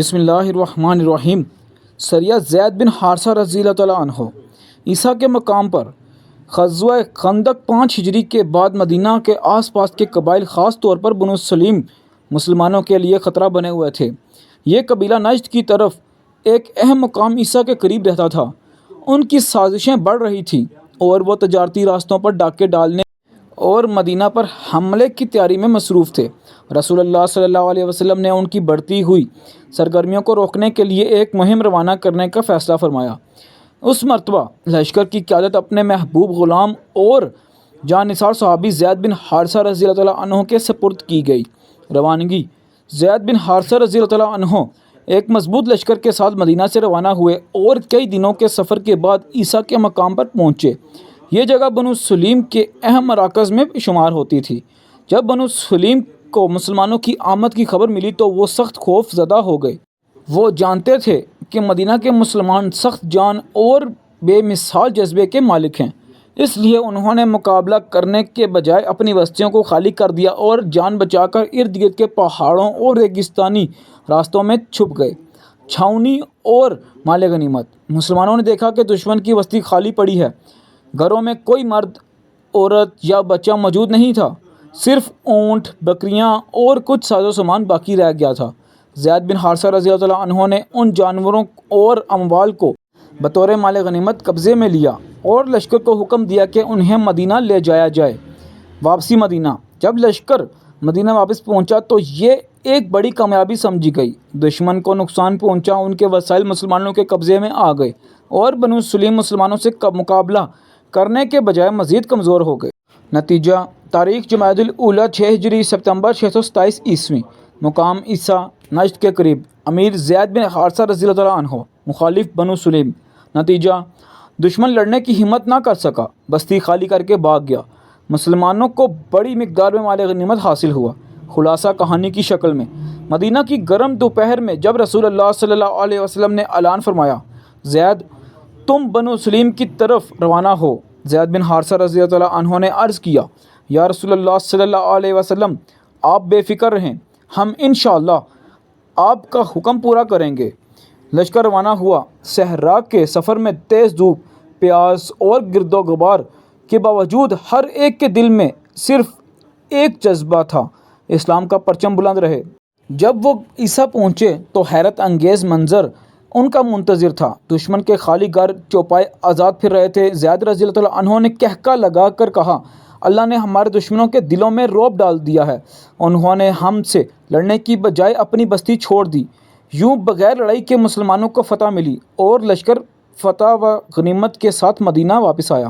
بسم اللہ الرحمن الرحیم۔ سریہ زید بن حارثہ رضی اللہ تعالیٰ عنہ عیسیٰ کے مقام پر غزوہ خندق 5 ہجری کے بعد مدینہ کے آس پاس کے قبائل خاص طور پر بنو سلیم مسلمانوں کے لیے خطرہ بنے ہوئے تھے۔ یہ قبیلہ نجد کی طرف ایک اہم مقام عیسیٰ کے قریب رہتا تھا۔ ان کی سازشیں بڑھ رہی تھیں اور وہ تجارتی راستوں پر ڈاکے ڈالنے اور مدینہ پر حملے کی تیاری میں مصروف تھے۔ رسول اللہ صلی اللہ علیہ وسلم نے ان کی بڑھتی ہوئی سرگرمیوں کو روکنے کے لیے ایک مہم روانہ کرنے کا فیصلہ فرمایا۔ اس مرتبہ لشکر کی قیادت اپنے محبوب غلام اور جان نثار صحابی زید بن حارثہ رضی اللہ تعالیٰ عنہ کے سپرد کی گئی۔ روانگی: زید بن حارثہ رضی اللہ تعالیٰ عنہ ایک مضبوط لشکر کے ساتھ مدینہ سے روانہ ہوئے اور کئی دنوں کے سفر کے بعد عیسیٰ کے مقام پر پہنچے۔ یہ جگہ بنو سلیم کے اہم مراکز میں شمار ہوتی تھی۔ جب بنو سلیم کو مسلمانوں کی آمد کی خبر ملی تو وہ سخت خوف زدہ ہو گئے۔ وہ جانتے تھے کہ مدینہ کے مسلمان سخت جان اور بے مثال جذبے کے مالک ہیں، اس لیے انہوں نے مقابلہ کرنے کے بجائے اپنی بستیوں کو خالی کر دیا اور جان بچا کر ارد گرد کے پہاڑوں اور ریگستانی راستوں میں چھپ گئے۔ چھاؤنی اور مال غنیمت: مسلمانوں نے دیکھا کہ دشمن کی بستی خالی پڑی ہے۔ گھروں میں کوئی مرد، عورت یا بچہ موجود نہیں تھا، صرف اونٹ، بکریاں اور کچھ ساز و سامان باقی رہ گیا تھا۔ زید بن حارثہ رضی اللہ تعالیٰ عنہ نے ان جانوروں اور اموال کو بطور مال غنیمت قبضے میں لیا اور لشکر کو حکم دیا کہ انہیں مدینہ لے جایا جائے۔ واپسی مدینہ: جب لشکر مدینہ واپس پہنچا تو یہ ایک بڑی کامیابی سمجھی گئی۔ دشمن کو نقصان پہنچا، ان کے وسائل مسلمانوں کے قبضے میں آ گئے اور بنو سلیم مسلمانوں سے مقابلہ کرنے کے بجائے مزید کمزور ہو گئے۔ نتیجہ: تاریخ جمادی الاولیٰ 6 ہجری ستمبر 627 عیسوی۔ مقام عیسیٰ نجد کے قریب۔ امیر زید بن حارثہ رضی اللہ تعالیٰ عنہ، مخالف بنو سلیم۔ نتیجہ: دشمن لڑنے کی ہمت نہ کر سکا، بستی خالی کر کے بھاگ گیا۔ مسلمانوں کو بڑی مقدار میں مال غنیمت حاصل ہوا۔ خلاصہ کہانی کی شکل میں: مدینہ کی گرم دوپہر میں جب رسول اللہ صلی اللہ علیہ وسلم نے اعلان فرمایا، زید تم بنو سلیم کی طرف روانہ ہو، زید بن حارثہ رضی اللہ تعالیٰ عنہ نے عرض کیا، یا رسول اللہ صلی اللہ علیہ وسلم، آپ بے فکر رہیں، ہم انشاءاللہ آپ کا حکم پورا کریں گے۔ لشکر روانہ ہوا۔ صحرا کے سفر میں تیز دھوپ، پیاس اور گرد و غبار کے باوجود ہر ایک کے دل میں صرف ایک جذبہ تھا: اسلام کا پرچم بلند رہے۔ جب وہ عیسیٰ پہنچے تو حیرت انگیز منظر ان کا منتظر تھا۔ دشمن کے خالی گھر چوپائے آزاد پھر رہے تھے۔ زید رضی اللہ تعالیٰ عنہ نے قہقہ لگا کر کہا، اللہ نے ہمارے دشمنوں کے دلوں میں رعب ڈال دیا ہے۔ انہوں نے ہم سے لڑنے کی بجائے اپنی بستی چھوڑ دی۔ یوں بغیر لڑائی کے مسلمانوں کو فتح ملی اور لشکر فتح و غنیمت کے ساتھ مدینہ واپس آیا۔